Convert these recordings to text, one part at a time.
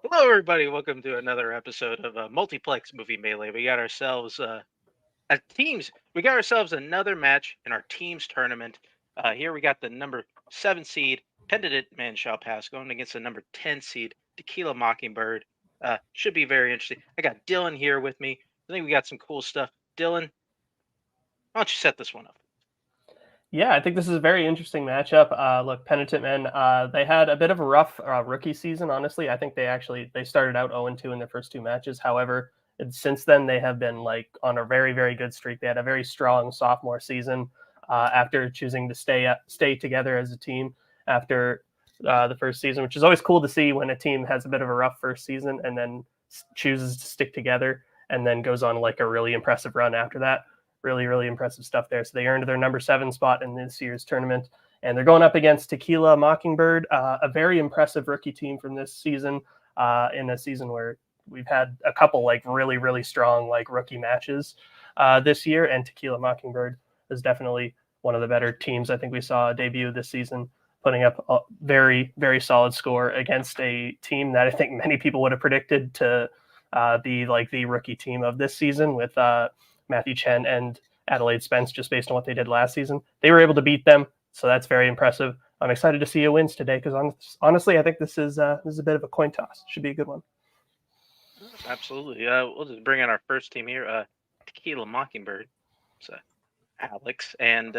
Hello, everybody. Welcome to another episode of Multiplex Movie Melee. We got ourselves a teams. We got ourselves another match in our teams tournament. Here we got the number 7 seed Penitent Man Shall Pass going against the number 10 seed Tequila Mockingbird. Should be very interesting. I got Dylan here with me. I think we got some cool stuff. Dylan, why don't you set this one up? Yeah, I think this is a very interesting matchup. Look, Penitent Men, they had a bit of a rough rookie season, honestly. I think they started out 0-2 in their first two matches. However, since then they have been on a very, very good streak. They had a very strong sophomore season after choosing to stay together as a team after the first season, which is always cool to see when a team has a bit of a rough first season and then chooses to stick together and then goes on a really impressive run after that. Really, really impressive stuff there. So they earned their number 7 spot in this year's tournament. And they're going up against Tequila Mockingbird, a very impressive rookie team from this season, in a season where we've had a couple really, really strong rookie matches this year. And Tequila Mockingbird is definitely one of the better teams I think we saw debut this season, putting up a very, very solid score against a team that I think many people would have predicted to be the rookie team of this season with Matthew Chen and Adelaide Spence, just based on what they did last season. They were able to beat them, so that's very impressive. I'm excited to see who wins today because honestly, I think this is a bit of a coin toss. Should be a good one. Absolutely. We'll just bring in our first team here. Tequila Mockingbird. So Alex and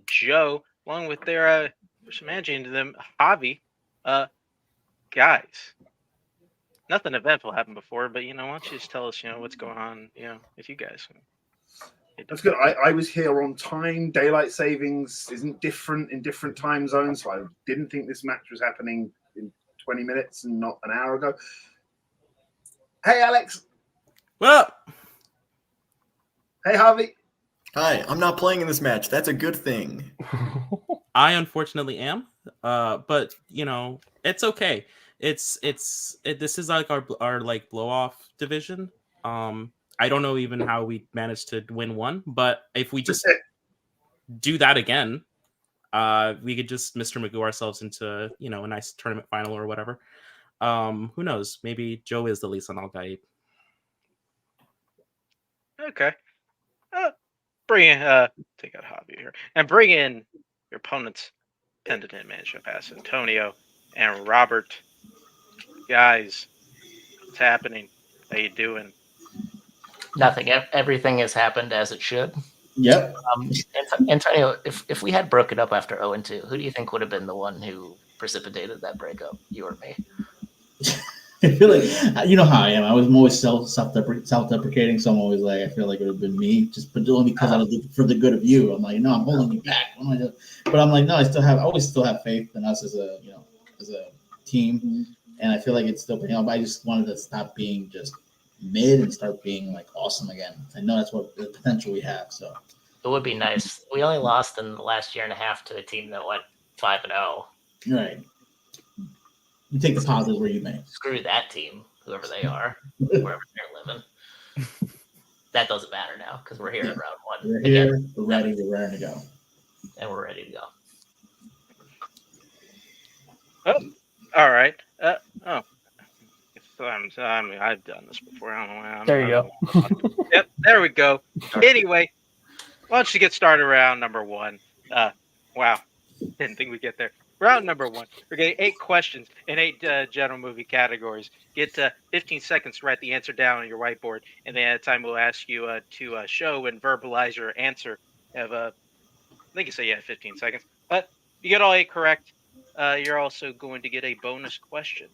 Joe, along with their managing them, Javi. Guys, nothing eventful happened before, but why don't you just tell us, what's going on, with you guys. That's good. I was here on time. Daylight savings isn't different in different time zones, so I didn't think this match was happening in 20 minutes and not an hour ago. Hey, Alex. What? Hey, Harvey. Hi, I'm not playing in this match. That's a good thing. I unfortunately am, but it's okay. This is our blow off division. I don't know even how we managed to win one, but if we just do that again, we could just Mr. Magoo ourselves into a nice tournament final or whatever. Who knows? Maybe Joe is the least on all guy. Okay. Bring in take out Hobby here and bring in your opponent's Penitent Man Shall Pass, Antonio and Robert. Guys, what's happening? How you doing? Nothing. Everything has happened as it should. Yep. Antonio, if we had broken up after 0-2, who do you think would have been the one who precipitated that breakup? You or me? I feel like, you know how I am. I was always self-deprecating, so I'm always like, I feel like it would have been me, but only because I was for the good of you. I'm like, no, I'm holding you back. What am I doing? But I'm like, no, I always still have faith in us as a team, and I feel like it's still paying off. I just wanted to stop being just mid and start being awesome again. I know that's what the potential we have. So it would be nice. We only lost in the last year and a half to a team that went 5-0. Right. You take the positives where you may. Screw that team, whoever they are, wherever they're living. That doesn't matter now because we're here at round one. We're here. We're ready. We're ready to go. And we're ready to go. Oh, all right. I've done this before. I don't know why. There you go. Yep, there we go. Anyway, why don't you get started round number 1? Wow, didn't think we'd get there. Round number 1. We're getting 8 questions in 8 general movie categories. Get 15 seconds to write the answer down on your whiteboard, and then at the time we'll ask you to show and verbalize your answer. Have I think you say 15 seconds. But you get all 8 correct. You're also going to get a bonus question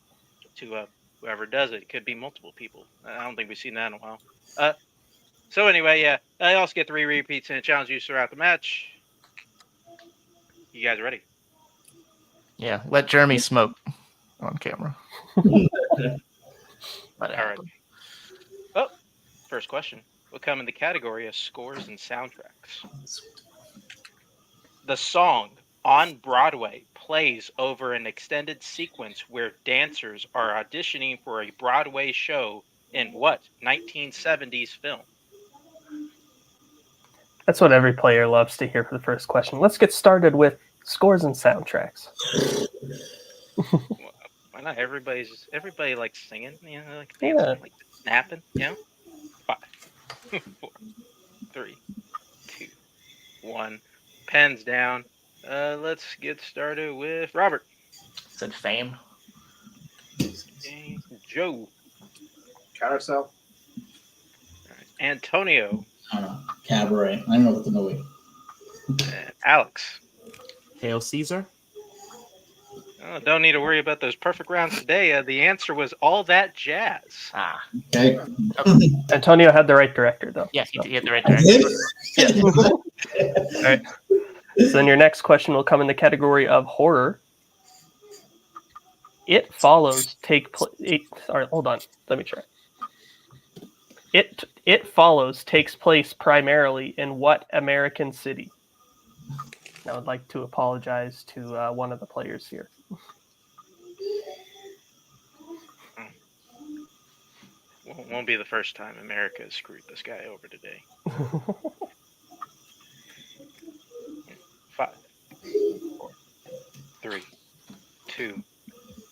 to whoever does it. It could be multiple people. I don't think we've seen that in a while. So anyway, yeah, I also get 3 repeats and a challenge you throughout the match. You guys ready? Yeah, let Jeremy smoke on camera. All right. Oh, first question will come in the category of scores and soundtracks. The song On Broadway plays over an extended sequence where dancers are auditioning for a Broadway show in what 1970s film? That's what every player loves to hear for the first question. Let's get started with scores and soundtracks. Why not everybody likes singing, you know, like Yeah. dancing, like snapping, you know. 5, 4, 3, 2, 1. Pens down. Let's get started with Robert. Said fame. Okay, Joe. Carousel. Antonio. I don't know. Cabaret. I don't know what the movie. Alex. Hail Caesar. Oh, don't need to worry about those perfect rounds today. The answer was All That Jazz. Ah, Okay. Antonio had the right director, though. yeah, he hit the right I direction. did? All right. So then your next question will come in the category of horror. It Follows Sorry, hold on. Let me try. It Follows takes place primarily in what American city? I would like to apologize to one of the players here. Won't be the first time America has screwed this guy over today. 5, 4, 3, 2,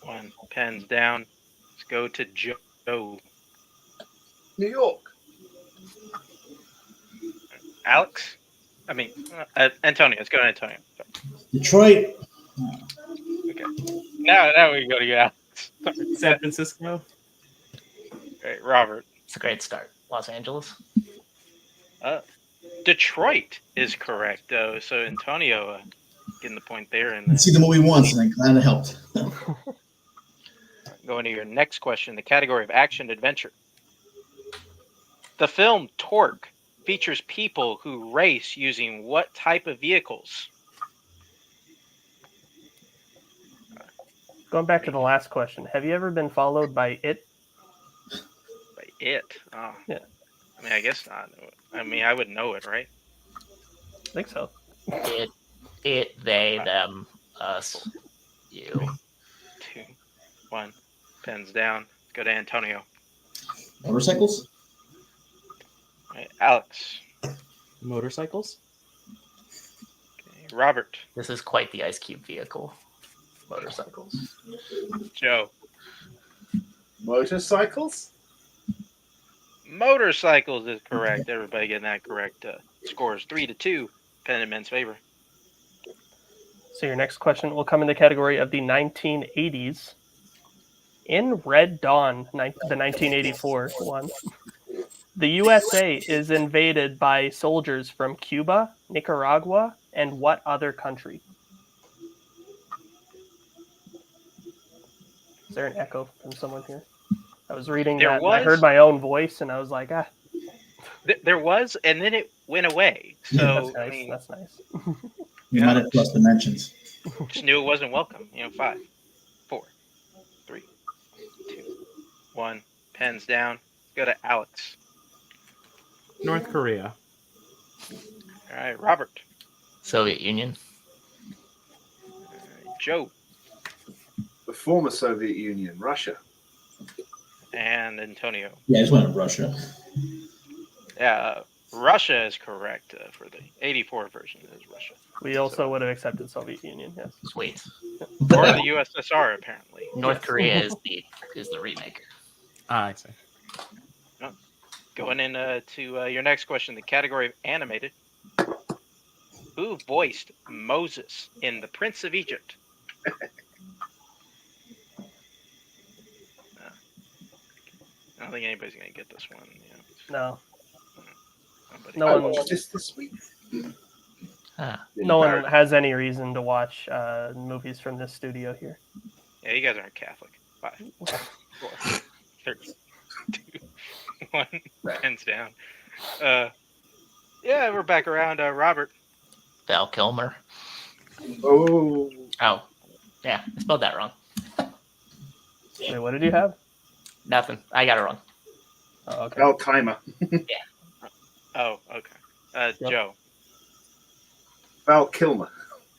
1. Pens down. Let's go to Joe. New York. Alex? Antonio. Let's go to Antonio. Sorry. Detroit. Okay. Now we go to you, Alex. Sorry. San Francisco. All right, Robert. It's a great start. Los Angeles. Detroit is correct, though. So Antonio getting the point there. I And see the movie once, and I'm glad it helped. going to your next question, the category of action adventure. The film Torque features people who race using what type of vehicles? Going back to the last question, have you ever been followed by it? By it? Oh. Yeah. I mean, I guess not. I mean, I would know it, right? I think so. It, they, them, us, you. 2, 1. Pens down. Let's go to Antonio. Motorcycles. All right, Alex. Motorcycles. Okay, Robert. This is quite the Ice Cube vehicle. Motorcycles. Joe. Motorcycles. Motorcycles is correct. Everybody getting that correct. Scores 3-2. Pen in men's favor. So your next question will come in the category of the 1980s. In Red Dawn, the 1984 one, the USA is invaded by soldiers from Cuba, Nicaragua, and what other country? Is there an echo from someone here? I was reading that, and I heard my own voice, and I was like, ah. There was, and then it went away. So That's nice. I mean, That's nice. You might have crossed dimensions. just knew it wasn't welcome. 5, 4, 3, 2, 1. Pens down. Go to Alex. North Korea. All right, Robert. Soviet Union. Joe. The former Soviet Union, Russia. And Antonio. Yeah, I just went to Russia. Yeah, Russia is correct for the 84 version. Is Russia. We also would have accepted Soviet Union, yes. Sweet. Or the USSR, apparently. North Korea is the remake. I see. Going into your next question, the category of animated. Who voiced Moses in The Prince of Egypt? I don't think anybody's going to get this one. No. Nobody. No I one, watched this week. Huh. no one has any reason to watch movies from this studio here. Yeah, you guys aren't Catholic. 5, 4, 3, 2, 1. Pens down. Yeah, we're back around. Robert. Val Kilmer. Oh, Oh, yeah, I spelled that wrong. Wait, what did you have? Nothing. I got it wrong. Oh, okay. Al Timer. Oh, okay. Joe. Val Kilmer.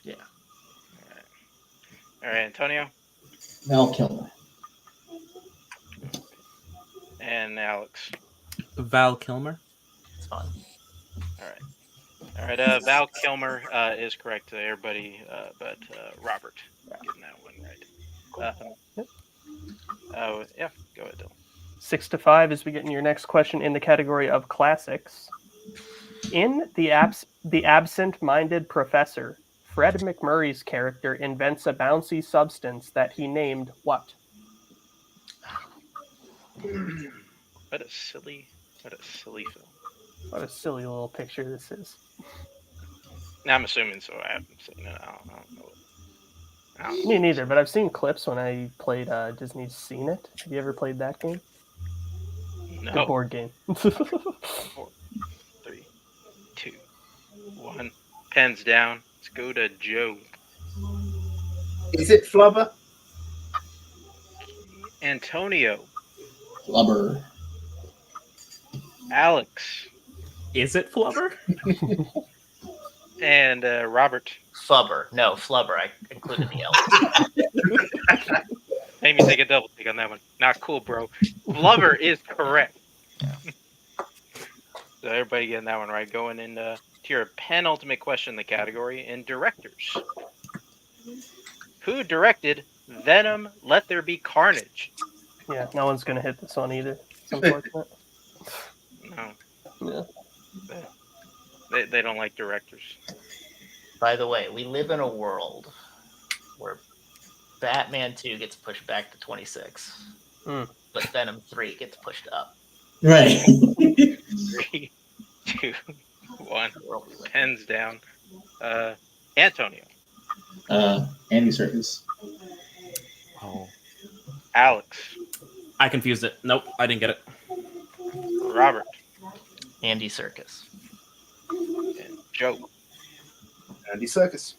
All right, Antonio. Val Kilmer. And Alex. Val Kilmer. It's fine. All right. Val Kilmer is correct to everybody, but Robert getting that one right. Yeah, go ahead, Dylan. 6-5 as we get in your next question in the category of classics. In The Absent-Minded Professor, Fred McMurray's character invents a bouncy substance that he named what? What a silly film. What a silly little picture this is. Now, I'm assuming so. I haven't seen it. I don't know. Me neither, but I've seen clips when I played Disney's Seen It. Have you ever played that game? No. Good board game. 4, 3, 2, 1. Pens down. Let's go to Joe. Is it Flubber? Antonio. Flubber. Alex. Is it Flubber? And Robert. Flubber. No, Flubber. I included the L. Made me take a double take on that one. Not cool, bro. Flubber is correct. So everybody getting that one right. Going into your penultimate question in the category in directors. Who directed Venom, Let There Be Carnage? Yeah, no one's going to hit this one either. It's unfortunate. No. Yeah. They don't like directors. By the way, we live in a world where Batman 2 gets pushed back to 26, but Venom 3 gets pushed up. Right. 3, 2, 1. Pens down. Antonio. Andy Serkis. Oh. Alex. I confused it. Nope, I didn't get it. Robert. Andy Serkis. And Joe. Andy Serkis.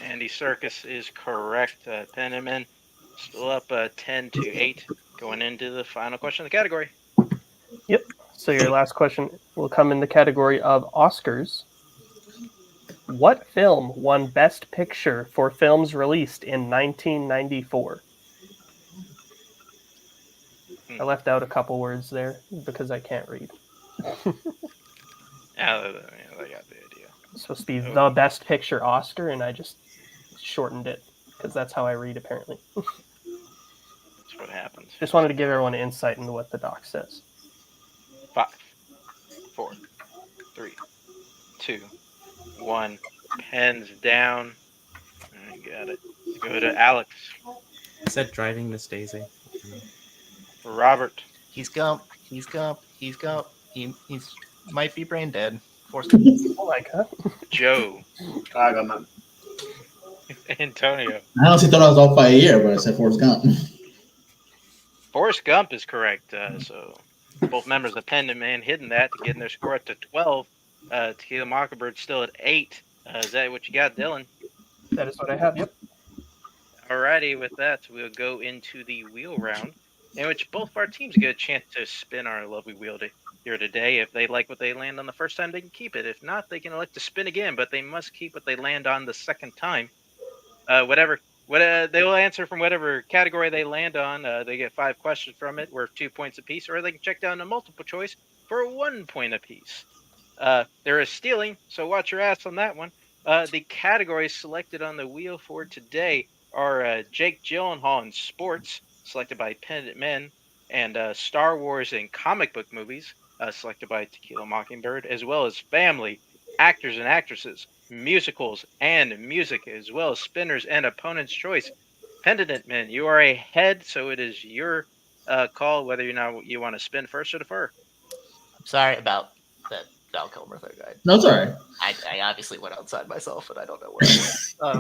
Andy Serkis is correct. Penman still up 10-8 going into the final question of the category. Yep. So your last question will come in the category of Oscars. What film won Best Picture for films released in 1994? I left out a couple words there because I can't read. Yeah, they got the idea. It's supposed to be the Best Picture Oscar, and I just shortened it because that's how I read, apparently. That's what happens. Just wanted to give everyone an insight into what the doc says. 5, 4, 3, 2, 1. Pens down. I got it. Let's go to Alex. I said Driving Miss Daisy. Robert. He's Gump. He's Gump. He's Gump. He's might be brain dead. Oh my god. Joe. I got none. Antonio. I honestly thought I was off by a year, but I said Forrest Gump. Forrest Gump is correct. So both members of Penitent Man hitting that to getting their score up to 12. Tequila Mockingbird still at 8. Is that what you got, Dylan? That is what I have, yep. Alrighty, with that, we'll go into the wheel round, in which both of our teams get a chance to spin our lovely wheel here today. If they like what they land on the first time, they can keep it. If not, they can elect to spin again, but they must keep what they land on the second time. They will answer from whatever category they land on. They get 5 questions from it, worth 2 points apiece, or they can check down a multiple choice for 1 point apiece. There is stealing, so watch your ass on that one. The categories selected on the wheel for today are Jake Gyllenhaal in sports, selected by Penitent Men, and Star Wars and comic book movies, selected by Tequila Mockingbird, as well as family, actors and actresses, musicals, and music, as well as spinners and opponent's choice. Penitent Men, you are ahead, so it is your call whether or not you want to spin first or defer. I'm sorry about that Val Kilmer thing. No, it's all right. I obviously went outside myself, and I don't know where I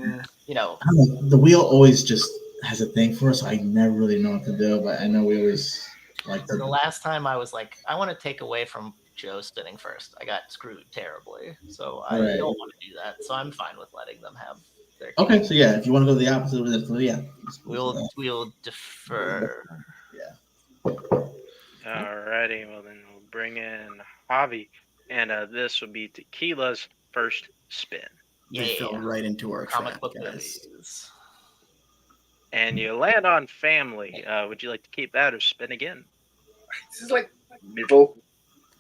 went. The wheel always just has a thing for us. I never really know what to do, but I know we always like So the last time I was like, I want to take away from Joe spinning first. I got screwed terribly, so I Right. don't want to do that. So I'm fine with letting them have their. Okay, so yeah, if you want to go the opposite, yeah, We'll defer. Yeah. Alrighty, well then we'll bring in Javi, and this will be Tequila's first spin. They fell right into our Comic trap, book guys. movies. And you land on family. Would you like to keep that or spin again? This is like middle.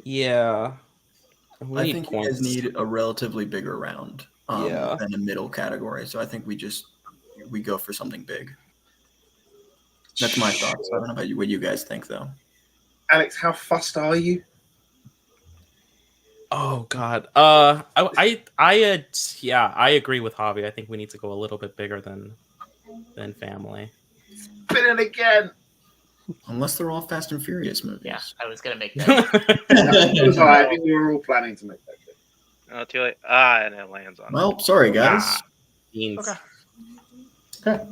Yeah. I think you guys need a relatively bigger round Yeah. than a middle category. So I think we go for something big. That's my thoughts. I don't know about you, what you guys think, though. Alex, how fussed are you? Oh God. Yeah, I agree with Javi. I think we need to go a little bit bigger than family. Spinning again. Unless they're all Fast and Furious movies. Yeah, I was gonna make that. It was all right. I think we were all planning to make that. Oh, too late. And it lands on. Well, sorry, guys. Beans. Okay.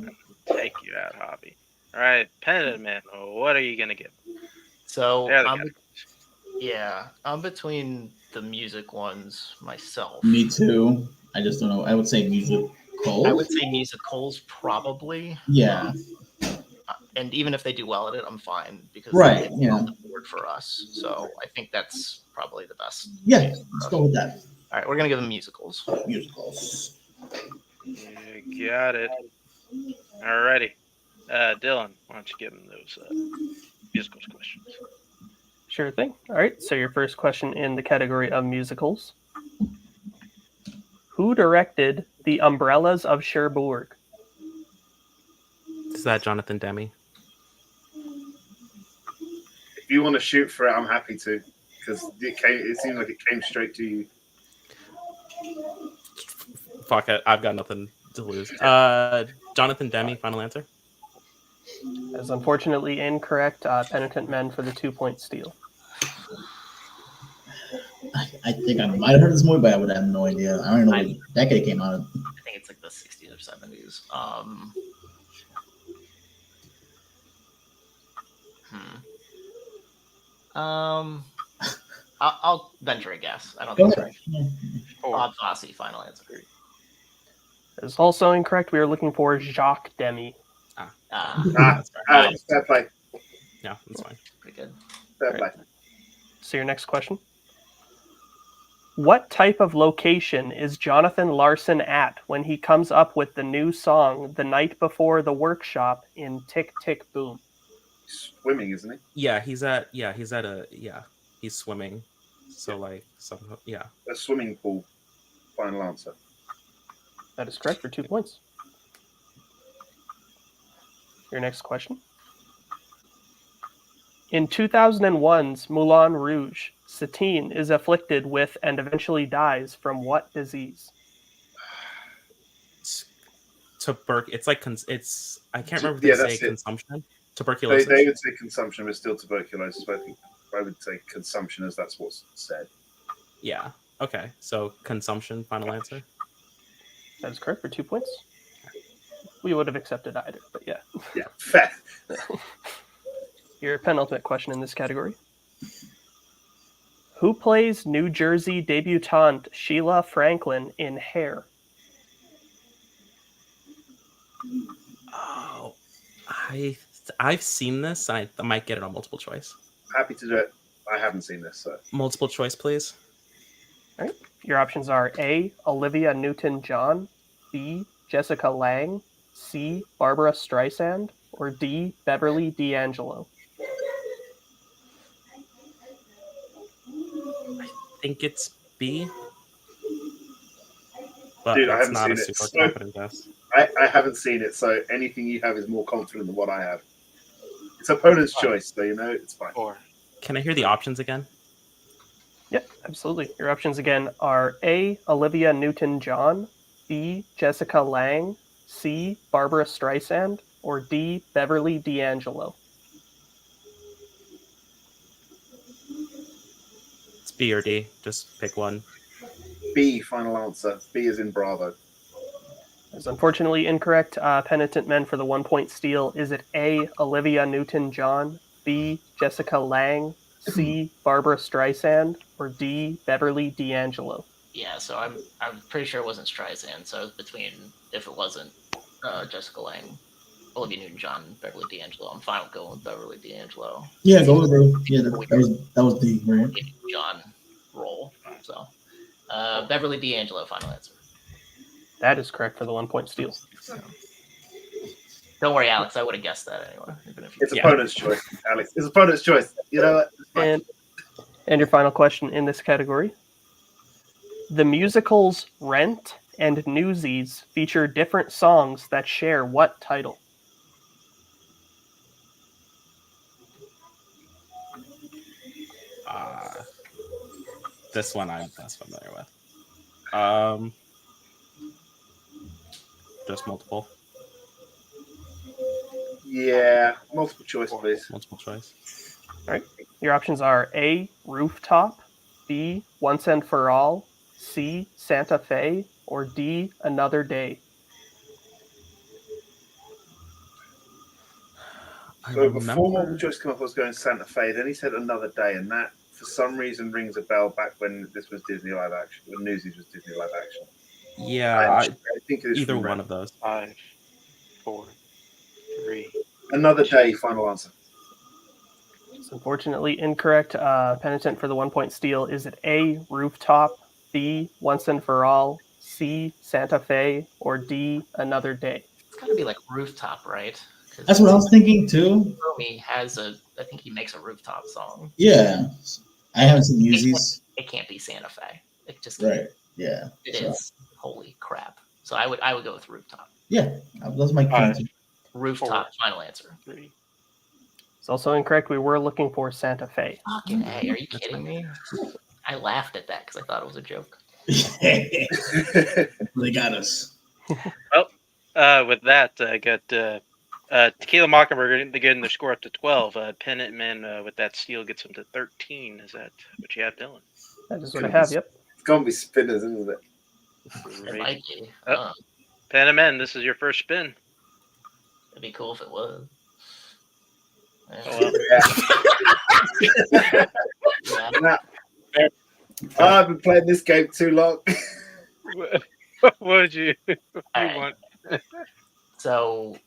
Take you out, Hobby. All right, Penitent Man. What are you gonna get? So There they go. I'm between the music ones myself. Me too. I just don't know. I would say musical. I would say musicals probably. Yeah. And even if they do well at it, I'm fine because Right, it's on the board for us. So I think that's probably the best. Yeah, let's go with that. All right, we're gonna give them musicals. Musicals. You got it. Alrighty. Dylan, why don't you give him those musicals questions? Sure thing. All right. So your first question in the category of musicals: who directed The Umbrellas of Cherbourg? Is that Jonathan Demme? If you want to shoot for it, I'm happy to, because it seems like it came straight to you. Fuck it. I've got nothing to lose. Jonathan Demme, final answer. That is unfortunately incorrect. Penitent Men for the 2-point steal. I think I might have heard this movie, but I would have no idea. I don't know what decade it came out. I think it's like the 60s or 70s. I'll venture a guess. I don't think it's right. Bob Fosse, final answer. That is also incorrect. We are looking for Jacques Demy. Fair play. Yeah, that's fine. Pretty good. Fair play. So your next question. What type of location is Jonathan Larson at when he comes up with the new song The Night Before the Workshop in Tick Tick Boom? Swimming, isn't he? Yeah, he's swimming. So like A swimming pool. Final answer. That is correct for 2 points. Your next question. In 2001's Moulin Rouge, Satine is afflicted with and eventually dies from what disease? It's like it's. I can't remember if they say consumption. Tuberculosis. They would say consumption, but still tuberculosis. But I would say consumption, as that's what's said. Yeah. Okay. So consumption. Final answer. That is correct for 2 points. We would have accepted either, but yeah. Yeah, fair. Your penultimate question in this category. Who plays New Jersey debutante Sheila Franklin in Hair? Oh, I've seen this. I might get it on multiple choice. Happy to do it. I haven't seen this, so. Multiple choice, please. All right. Your options are A, Olivia Newton-John, B, Jessica Lange, C, Barbara Streisand, or D, Beverly D'Angelo. I think it's B. But Dude, I that's haven't not a seen it. super So- confident guess. I haven't seen it, so anything you have is more confident than what I have. It's opponent's choice, so you know it's fine. Can I hear the options again? Yep, absolutely. Your options again are A, Olivia Newton-John, B, Jessica Lange, C, Barbara Streisand, or D, Beverly D'Angelo. It's B or D. Just pick one. B, final answer. B is in Bravo. That's unfortunately incorrect. Penitent Men for the 1-point steal. Is it A, Olivia Newton-John, B, Jessica Lange, C, Barbara Streisand, or D, Beverly D'Angelo? Yeah, so I'm pretty sure it wasn't Streisand. So I was between, if it wasn't Jessica Lange, Olivia Newton-John, Beverly D'Angelo. I'm fine with going with Beverly D'Angelo. Yeah, go with it. Yeah, that was D, right? John roll. So Beverly D'Angelo, final answer. That is correct for the 1-point steal. So, don't worry, Alex. I would have guessed that anyway. Even if you It's opponent's choice, Alex. It's opponent's choice. You know what? It's fine. And your final question in this category. The musicals Rent and Newsies feature different songs that share what title? This one I'm less familiar with. Just multiple. Yeah, multiple choice, please. Multiple choice. All right. Your options are A, Rooftop, B, Once and for All, C, Santa Fe, or D, Another Day. So before multiple choice came up, I was going Santa Fe. Then he said Another Day, and that for some reason rings a bell back when this was Disney live action. When Newsies was Disney live action. Yeah, I think it is either from one Red. of those. 5, 4, 3. Another Day. Final answer. It's unfortunately incorrect. Penitent for the 1 point steal. Is it A, Rooftop, B, Once and for All, C, Santa Fe, or D, Another Day? It's got to be like Rooftop, right? That's what I was thinking too. He has I think he makes a Rooftop song. Yeah, I haven't seen Newsies. It can't be Santa Fe. It just can't. Right. Yeah. It is. Holy crap! So I would go with Rooftop. Yeah, that's my answer. Rooftop. Final answer. 3. It's also incorrect. We were looking for Santa Fe. Fucking A, are you kidding me? I laughed at that because I thought it was a joke. They got us. Well, with that, I got Tequila Mockingbird getting their score up to 12. Penitent with that steal gets them to 13. Is that what you have, Dylan? That is what I have, yep. It's gonna be spinners, isn't it? It might be. Penitent, this is your first spin. It'd be cool if it was. Oh, well. I've been playing this game too long. What would you want? So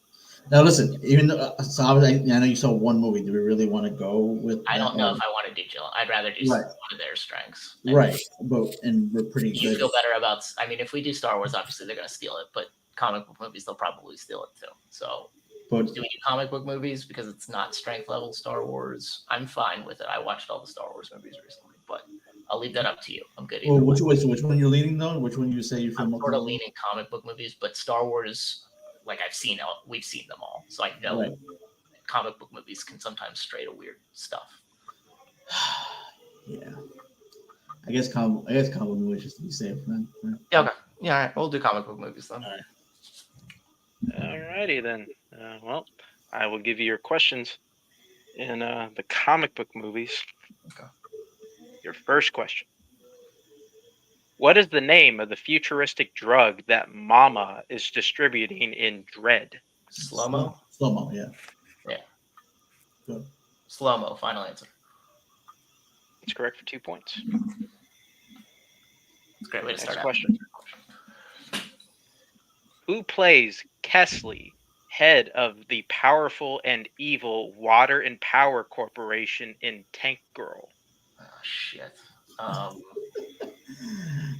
now listen, even though I know you saw one movie. Do we really want to go with? I don't know if I want to do Jill. I'd rather do one of their strengths. Right, but we're pretty good. You feel better about. I mean, if we do Star Wars, obviously they're going to steal it. But comic book movies, they'll probably steal it too. So. But do we do comic book movies because it's not strength level Star Wars? I'm fine with it. I watched all the Star Wars movies recently, but I'll leave that up to you. I'm good. Well, which one you're leaning though? Which one you say you feel I'm more sort of leaning comic book movies, but Star Wars, like we've seen them all, so I know comic book movies can sometimes stray to weird stuff. Yeah, I guess comic movies just to be safe, man. Yeah, okay. Yeah, all right. We'll do comic book movies then. All right. Alrighty then. Well, I will give you your questions in the comic book movies. Okay. Your first question. What is the name of the futuristic drug that Mama is distributing in Dread? Slow-mo? Slow-mo, yeah. Yeah. Good. Slow-mo, final answer. That's correct for 2 points. It's a great way to start Next question. Who plays Kesley, head of the powerful and evil Water and Power Corporation in Tank Girl? Oh, shit. I've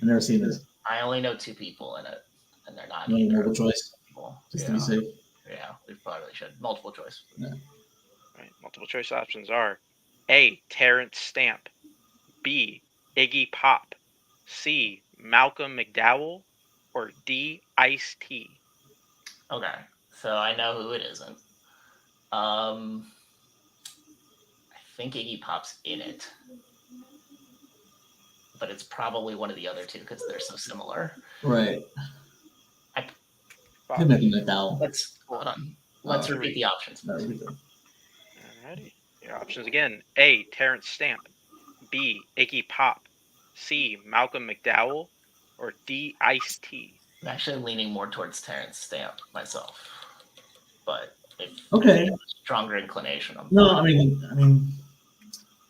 never seen this. I only know 2 people in it, and they're not multiple choice. People. Just to be safe. Yeah, we probably should. Multiple choice. Yeah. Right. Multiple choice options are A, Terrence Stamp, B, Iggy Pop, C, Malcolm McDowell, or D, Ice-T? Okay, so I know who it isn't. I think Iggy Pop's in it, but it's probably one of the other 2 because they're so similar. Right. Let's hold on. Let's repeat the options. Alrighty. Your options again: A, Terrence Stamp, B, Iggy Pop, C, Malcolm McDowell, or D, Ice-T? I'm actually leaning more towards Terrence Stamp myself, but if okay, stronger inclination. I mean,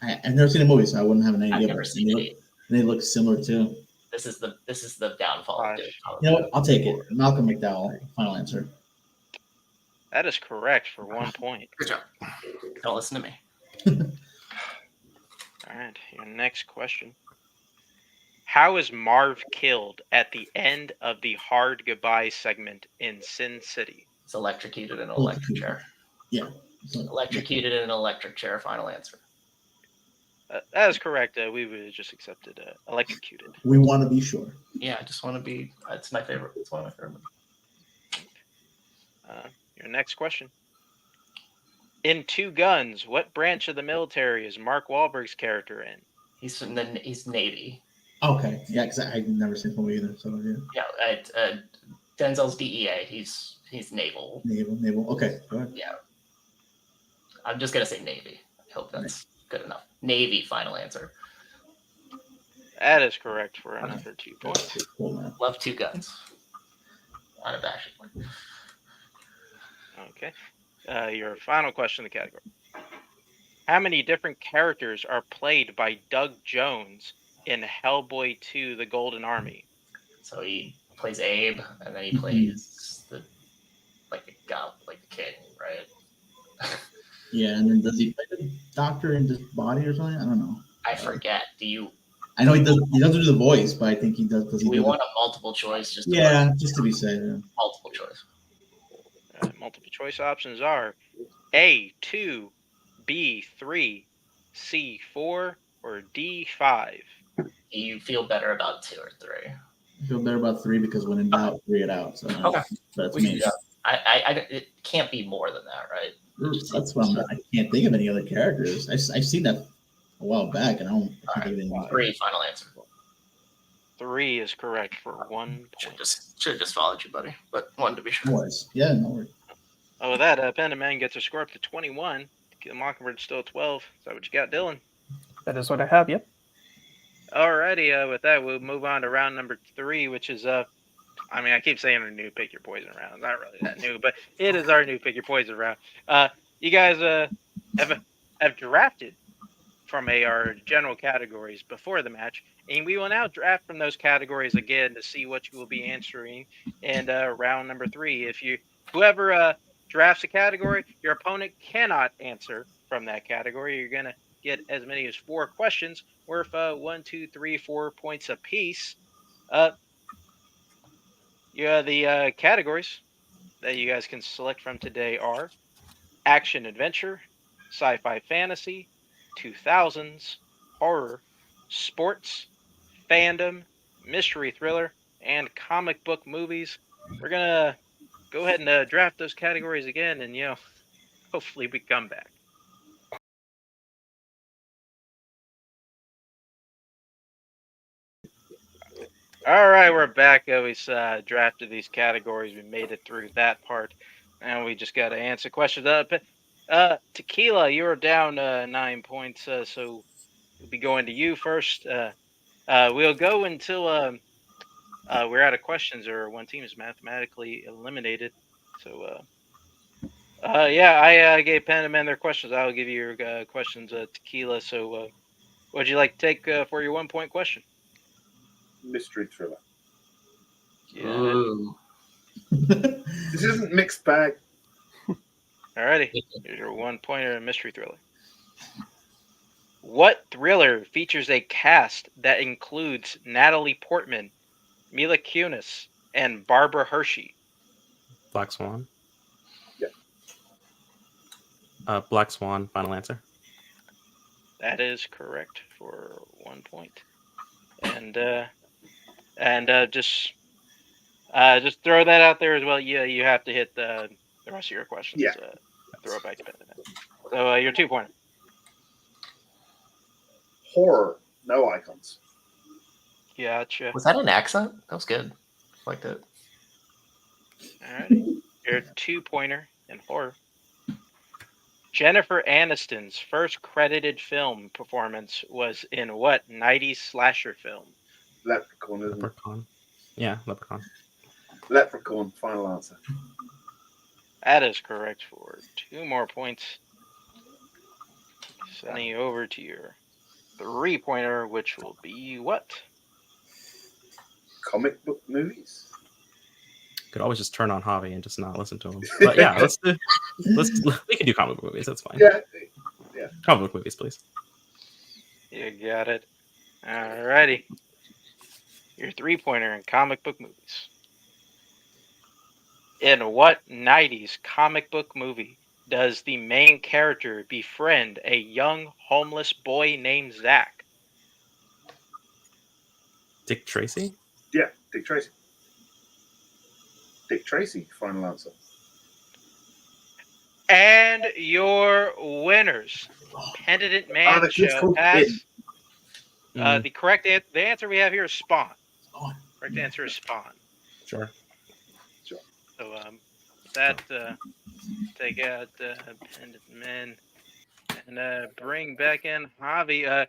I've never seen a movie, so I wouldn't have an idea. I've never seen it. They look similar too. This is the downfall. Of you know what? I'll take it. Malcolm McDowell. Final answer. That is correct for 1 point. Good job. Don't listen to me. All right. Your next question. How is Marv killed at the end of the Hard Goodbye segment in Sin City? It's electrocuted in an electric chair. Yeah. Electrocuted in an electric chair. Final answer. That is correct. We would have just accepted electrocuted. We want to be sure. Yeah, I just want to be. It's my favorite. It's one of my favorite. Your next question. In Two Guns, what branch of the military is Mark Wahlberg's character in? He's Navy. Okay, yeah, because I've never seen this movie either. So yeah. Yeah, Denzel's DEA. He's naval. Naval. Okay, go ahead. Yeah. I'm just gonna say Navy. I hope that's good enough. Navy, final answer. That is correct for another 2 points. Cool, man. Love two guns. Unabashedly. Okay. Your final question in the category. How many different characters are played by Doug Jones in Hellboy 2: The Golden Army? So he plays Abe, and then he plays the king, right? Yeah, and then does he play the doctor in his body or something? I don't know. I forget. I know he doesn't do the voice, but I think he does. Does he? We want a multiple choice, just to be safe. Yeah. Multiple choice. Multiple choice options are A, 2, B, 3, C, 4, or D, 5. You feel better about 2 or 3? I feel better about 3 because when in doubt, 3 it out. So Okay, that's me. It can't be more than that, right? That's what I can't think of any other characters. I've seen that a while back, and I can't think of any. 3, final answer. 3 is correct for 1 point. Should have just followed you, buddy, but wanted to be sure. Yeah, no worries. Oh, with that, Penitent gets a score up to 21. Mockingbird still 12. Is that what you got, Dylan? That is what I have. Yep. Alrighty. With that, we'll move on to round number 3, which is I keep saying a new pick your poison round. It's not really that new, but it is our new pick your poison round. You guys have drafted from our general categories before the match, and we will now draft from those categories again to see what you will be answering in round number 3. Whoever drafts a category, your opponent cannot answer from that category. You're gonna get as many as 4 questions worth 1, 2, 3, 4 points apiece. The categories that you guys can select from today are action adventure, sci-fi fantasy, 2000s, horror, sports, fandom, mystery thriller, and comic book movies. We're gonna go ahead and draft those categories again, and hopefully we come back. All right, we're back. We drafted these categories. We made it through that part. Now we just got to answer questions. Tequila, you're down 9 points, so we'll be going to you first. We'll go until we're out of questions or one team is mathematically eliminated. So, I gave Penitent their questions. I'll give you your questions, Tequila. So, what'd you like to take for your 1 point question? Mystery thriller. Ooh. This isn't mixed bag. Alrighty, here's your 1 pointer in mystery thriller. What thriller features a cast that includes Natalie Portman, Mila Kunis, and Barbara Hershey? Black Swan. Yeah. Black Swan, final answer. That is correct for 1 point. And just throw that out there as well. Yeah, you have to hit the rest of your questions. Yeah. Throw it back to Penitent. So your 2 pointer. Horror, no icons. Gotcha. Was that an accent? That was good. I liked it. Alrighty. Your 2 pointer in horror. Jennifer Aniston's first credited film performance was in what 90s slasher film? Leprechaun, isn't it? Leprechaun. Yeah, Leprechaun. Leprechaun, final answer. That is correct for 2 more points. Sending you over to your 3 pointer, which will be what? Comic book movies? Could always just turn on Javi and just not listen to him. But yeah, we can do comic book movies. That's fine. Yeah. Comic book movies, please. You got it. Alrighty. Your 3 pointer in comic book movies. In what 90s comic book movie does the main character befriend a young homeless boy named Zach? Dick Tracy? Yeah, Dick Tracy. Dick Tracy, final answer. And your winners, Penitent Man Show has The correct the answer we have here is Spawn. Correct answer is Spawn. Sure. So that take out Penitent Men and bring back in Javi.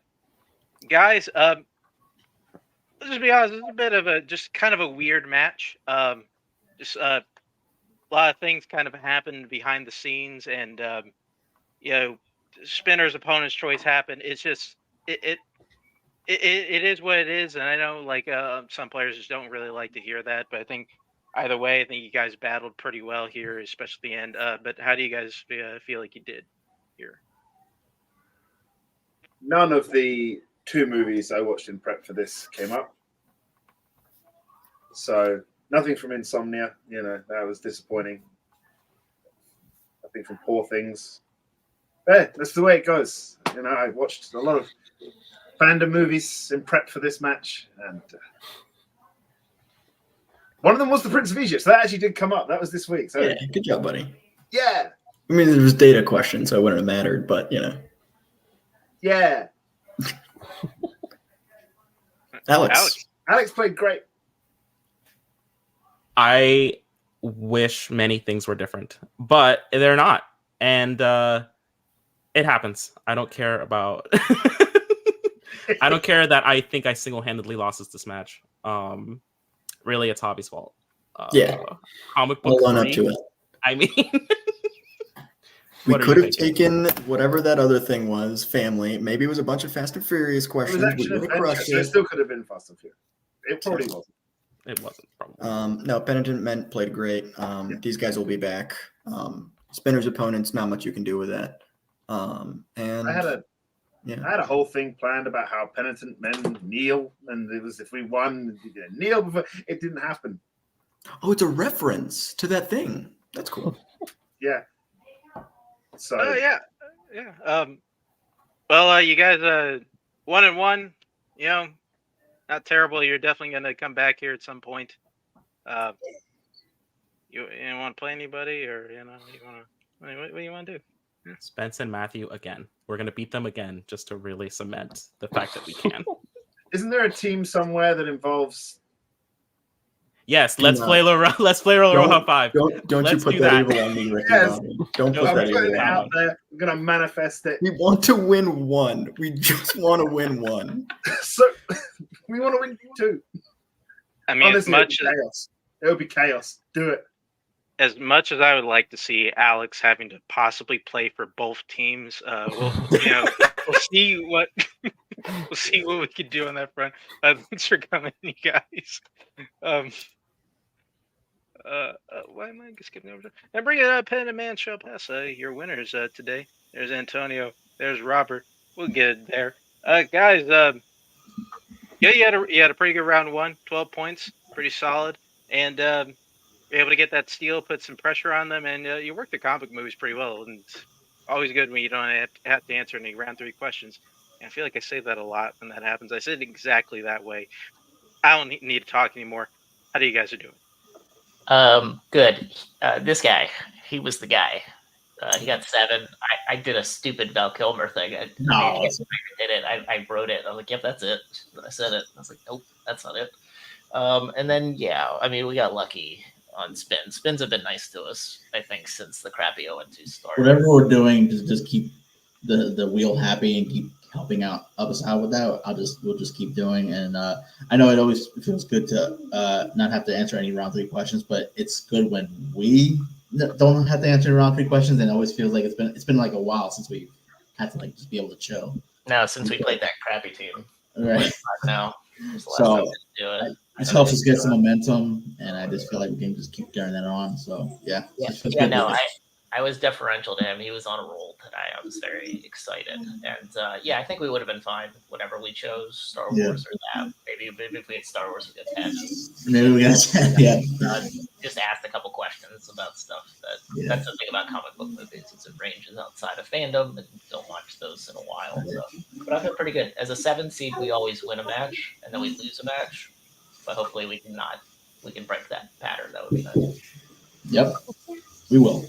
Guys, let's just be honest. This is a bit of just kind of a weird match. Just a lot of things kind of happened behind the scenes, and Spinner's opponent's choice happened. It's just it is what it is, and I know like some players just don't really like to hear that, but I think either way, I think you guys battled pretty well here, especially the end. But how do you guys feel like you did here? None of the 2 movies I watched in prep for this came up, so nothing from Insomnia. That was disappointing. Nothing from Poor Things. Hey, that's the way it goes. I watched a lot of Fandom movies in prep for this match, and one of them was The Prince of Egypt. So that actually did come up. That was this week. So yeah, good job, buddy. Yeah. I mean, it was a data question, so it wouldn't have mattered, but Yeah. Alex played great. I wish many things were different, but they're not. And it happens. I don't care about I don't care that I think I single-handedly lost this match. Really, it's Hobby's fault. Comic book I'll run up to it. I mean, we could have taken whatever that other thing was, family. Maybe it was a bunch of Fast and Furious questions. It still could have been Fast and Furious. It probably wasn't. It wasn't, probably. No, Penitent Men played great. These guys will be back. Spinner's opponents, not much you can do with that. And I had a whole thing planned about how Penitent Men kneel, and it was if we won, kneel before. It didn't happen. Oh, it's a reference to that thing. That's cool. Yeah. So. Yeah. Well, you guys, 1-1. Not terrible. You're definitely going to come back here at some point. You want to play anybody, or you want to? What do you want to do? Spence and Matthew again. We're going to beat them again just to really cement the fact that we can. Isn't there a team somewhere that involves? Yes, let's play Roja 5. Don't you put that evil on me, Ricky. Yes. Don't put that evil it out there. I'm going to manifest it. We want to win 1. We just want to win 1. So we want to win 2. I mean, honestly, it would be chaos. Do it. As much as I would like to see Alex having to possibly play for both teams, we'll see what we can do on that front. Thanks for coming, you guys. Why am I skipping over? And bring it up, Pen and Man Show Pass. Your winners today. There's Antonio. There's Robert. We'll get it there, guys. You had a pretty good round 1, 12 points, pretty solid, and you're able to get that steal, put some pressure on them, and you work the comic movies pretty well. And it's always good when you don't have to answer any round 3 questions. And I feel like I say that a lot when that happens. I said it exactly that way. I don't need to talk anymore. How do you guys are doing? Good. This guy, he was the guy. He got 7. I did a stupid Val Kilmer thing. I did it. I wrote it. I was like, yep, that's it. I said it. I was like, nope, that's not it. And then, we got lucky on spins. Spins have been nice to us, I think, since the crappy 0-2 start. Whatever we're doing, just keep the wheel happy and keep helping us out with that. We'll just keep doing. And I know it always feels good to not have to answer any round 3 questions, but it's good when we don't have to answer round 3 questions. And it always feels like it's been like a while since we had to just be able to chill. No, since we played that crappy team. Right. Now. So it helps us get some momentum, and I just feel like we can just keep carrying that on. So I was deferential to him. He was on a roll today. I was very excited, and I think we would have been fine whatever we chose, Star Wars or that. Maybe if we had Star Wars, we got 10. Maybe we got 10. Yeah. Just asked a couple questions about stuff that's the thing about comic book movies. It ranges outside of fandom, and don't watch those in a while. So. But I feel pretty good. As a 7 seed, we always win a match, and then we lose a match. But hopefully we can break that pattern. That would be nice. Yep, we will.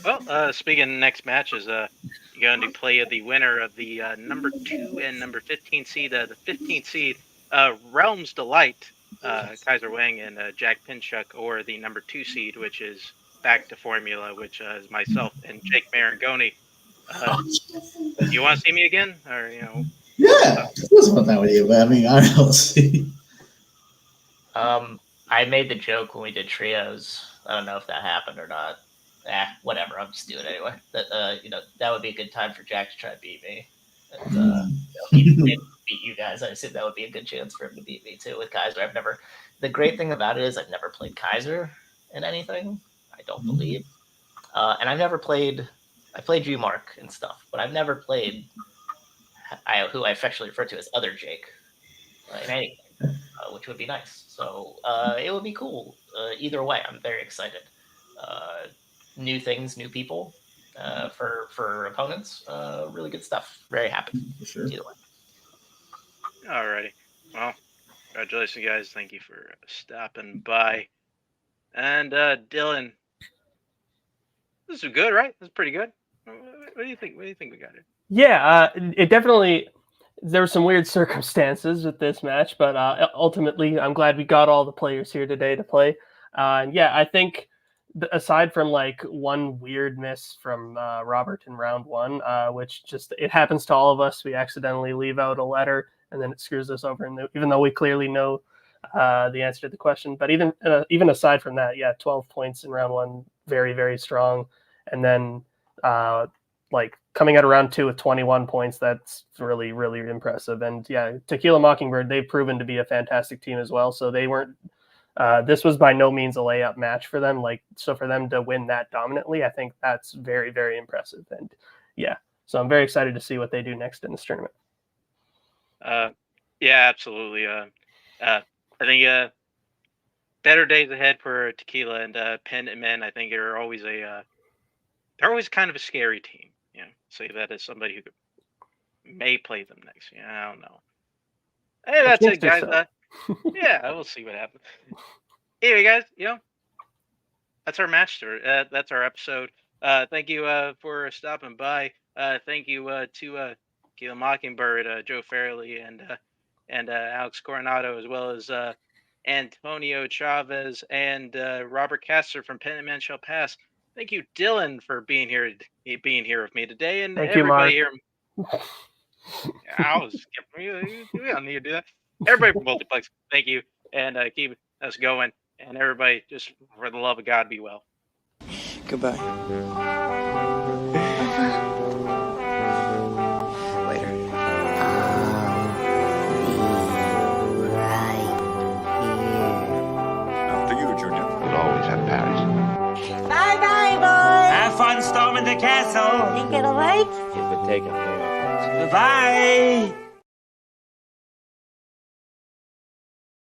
Well, speaking of next matches, you going to play the winner of the number 2 and number 15 seed. The 15th seed, Realm's Delight, Kaiser Wang and Jack Pinchuk, or the number 2 seed, which is Back to Formula, which is myself and Jake Marangoni. You want to see me again, or Yeah, it was fun time with you, but I mean, I don't see. I made the joke when we did trios. I don't know if that happened or not. Whatever. I'll just do it anyway. That would be a good time for Jack to try to beat me. And, he didn't beat you guys. I assume that would be a good chance for him to beat me too with Kaiser. The great thing about it is I've never played Kaiser in anything. I don't believe, and I've never played. I played you, Mark, and stuff, but I've never played who I affectionately refer to as Other Jake in anything, which would be nice. So it would be cool. Either way, I'm very excited. New things, new people for opponents. Really good stuff. Very happy. For sure. Either way. Alrighty. Well, congratulations, guys. Thank you for stopping by. And Dylan, this is good, right? This is pretty good. What do you think? What do you think we got here? Yeah, it definitely. There were some weird circumstances with this match, but ultimately, I'm glad we got all the players here today to play. And yeah, I think aside from like one weird miss from Robert in round 1, which just it happens to all of us. We accidentally leave out a letter, and then it screws us over. And even though we clearly know the answer to the question, but even aside from that, yeah, 12 points in round 1, very, very strong. And then like coming out of round 2 with 21 points, that's really, really impressive. And yeah, Tequila Mockingbird, they've proven to be a fantastic team as well. So they weren't, this was by no means a layup match for them. So for them to win that dominantly, I think that's very, very impressive. And yeah, so I'm very excited to see what they do next in this tournament. Yeah, absolutely. I think better days ahead for Tequila and Penitent. I think they're always kind of a scary team. Say that as somebody who may play them next. I don't know. Hey, that's it, guys. Yeah, we'll see what happens. Anyway, guys, that's our match. That's our episode. Thank you for stopping by. Thank you to Tequila Mockingbird, Joe Fairley, and Alex Coronado, as well as Antonio Chavez and Robert Castor from Penitent Shall Pass. Thank you, Dylan, for being here with me today, and thank everybody here. I was skipping. We don't need to do that. Everybody from Multiplex, thank you, and keep us going. And everybody, just for the love of God, be well. Goodbye. Later. I'll be right here. After you, Junior. You'll always have Paris. Bye-bye, boys. Have fun storming the castle. Think it'll work? It would take a whole Goodbye.